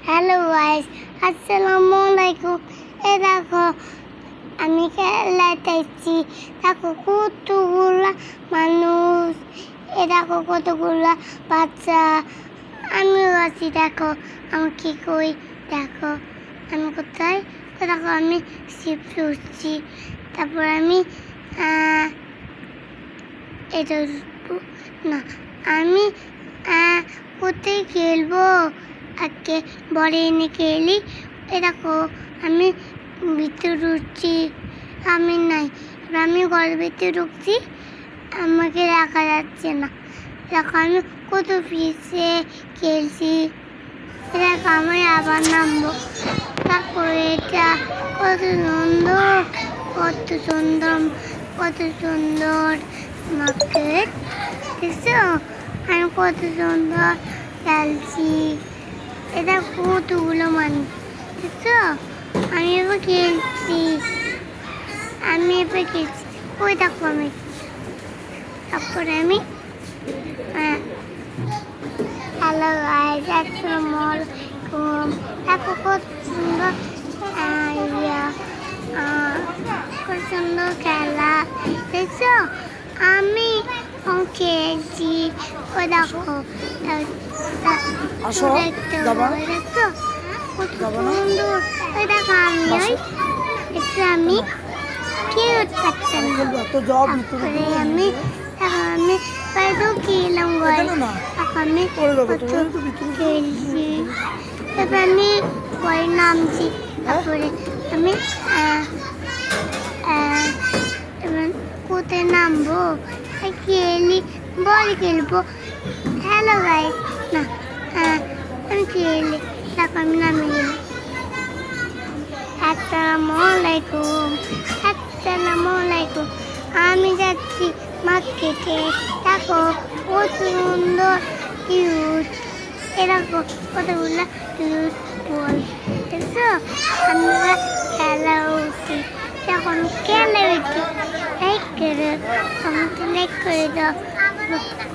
Hello guys, আসসালামু আলাইকুম। দেখো আমি খেলাতে এসেছি। দেখো কতগুলা মানুষ, দেখো কতগুলা বাচ্চা। আমিও আছি। দেখো আমি কি করি। দেখো আমি কোথায়। দেখো আমি শিফট উঠছি। তারপর আমি এটা না, আমি কোথায় খেলবো। আজকে বড় এনে খেলি। দেখো আমি ভিতরে ঢুকছি। আমি নাই, আমি ঘরের ভিতরে ঢুকছি। আমাকে দেখা যাচ্ছে না। দেখো আমি কত পিছে খেলছি। দেখো আমি আবার নামবো। তারপরে এটা কত সুন্দর, কত সুন্দর, কত সুন্দর মার্কেট। দেখছো আমি কত সুন্দর খেলছি। এটা কতগুলো মানুষ। দেখছো আমি এবার খেলছি। ওই দেখো আমি। তারপরে আমি হ্যালো গাইস, আসসালামু আলাইকুম। দেখো কত সুন্দর কত সুন্দর খেলা। দেখছো আমি খেলছি। ও দেখো দেখছো কত সুন্দর। ওই দেখো আমি আমি কি পাচ্ছি তারপরে আমি বাইরেও খেলাম। আমি খেলছি। তারপরে আমি পরে নামছি। তারপরে আমি কোথায় নামবো। খেলবো। হ্যালো গাইস, না আমি খেলি। তারপর আমি নামে গেলাম। আসসালামু আলাইকুম, আসসালামু আলাইকুম। আমি যাচ্ছি মার্কেটে। দেখো কত সুন্দর কিউট। দেখো কতগুলো কিউট বল। দেখছো আমরা খেলা উঠি। যখন খেলা উঠি লাইক করে, কমেন্টে লাইক করে দাও,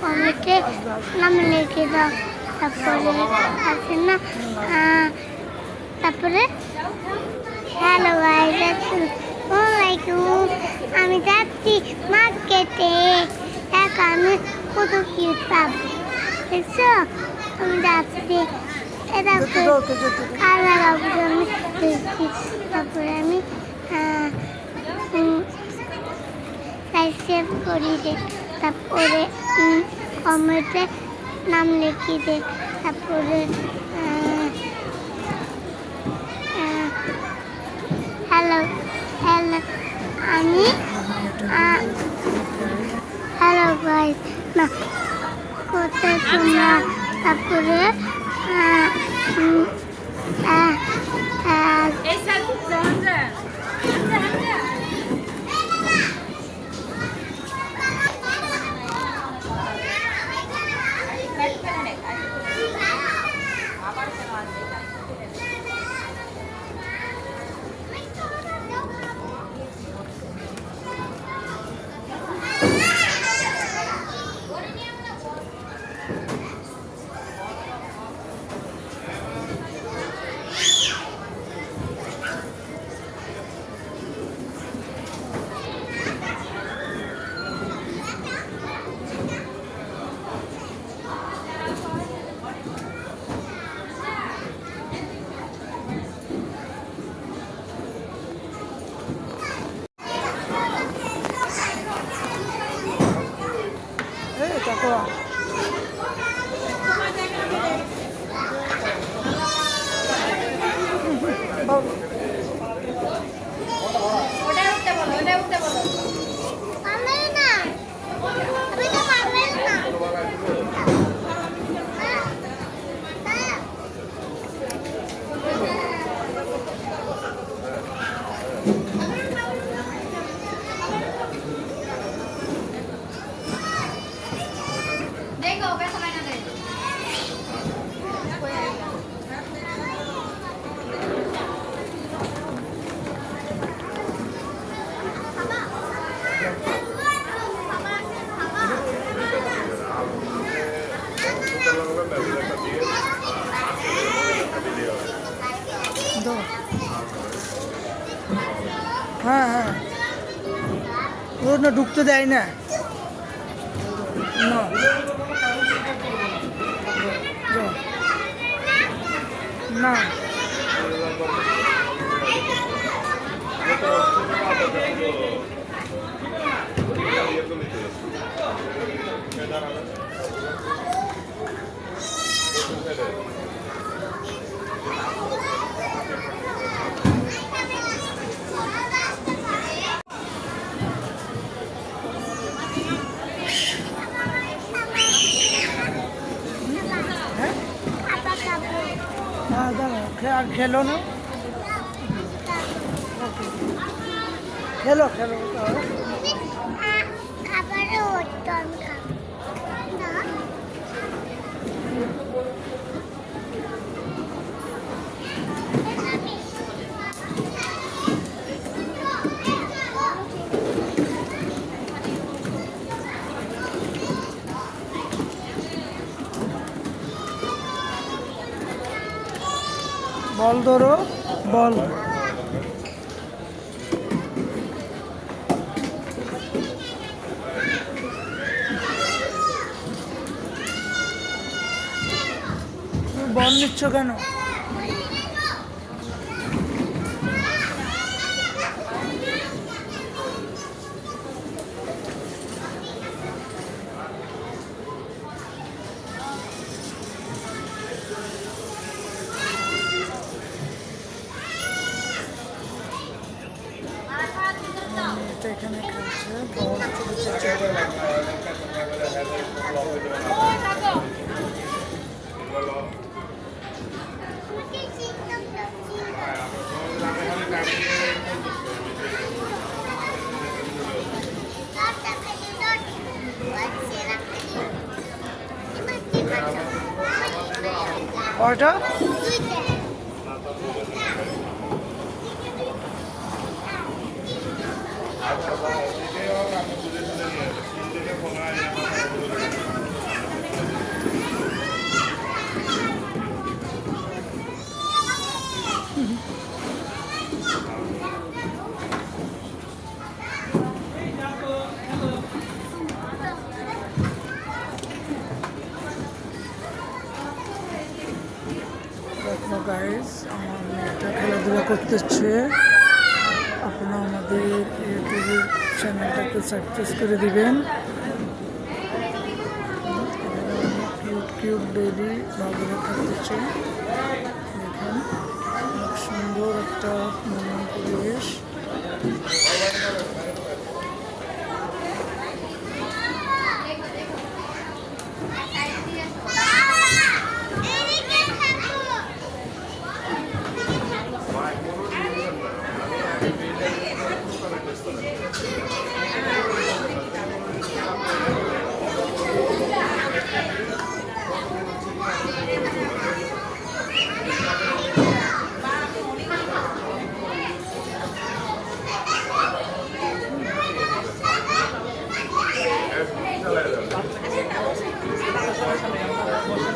কমেন্টে নাম লিখে দাও। তারপরে আছে না, তারপরে হ্যালো গাইস, আসসালামু আলাইকুম। আমি যাচ্ছি মার্কেটে। দেখো আমি কত কিউট পাবো। দেখছো আমি যাচ্ছি। কালা কাপড় আমি দেখছি। তারপরে আমি সেভ করি দে। তারপরে কমেন্টে নাম লিখি দে। তারপরে হ্যালো হ্যালো আমি হ্যালো গাইস, না কোথায় তোমরা। তারপরে দাও। হ্যাঁ হ্যাঁ, ও না ঢুকতে দেয় না। না যাও। না হ্যাঁ খাবার খাবো। হ্যাঁ দাঁড়াও, আর খেলো না। খেলো খেলো তাহলে। খাবারও হতো আমি খাবো না। বল ধরো, বল। তুমি বল নিচ্ছ কেন? এটা এখানে খেলছে বল, ছোট ছোট। কয়টা? দেখো গাইস, আমার মেয়েটা খেলাধুলা করতেছে। আপনারা আমাদের ইউটিউবের চ্যানেলটাকে সাবস্ক্রাইব করে দিবেন। কিউট কিউট বেবি বাবুরা থাকতেছে। দেখেন অনেক সুন্দর একটা মনোরম পরিবেশ।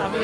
আমি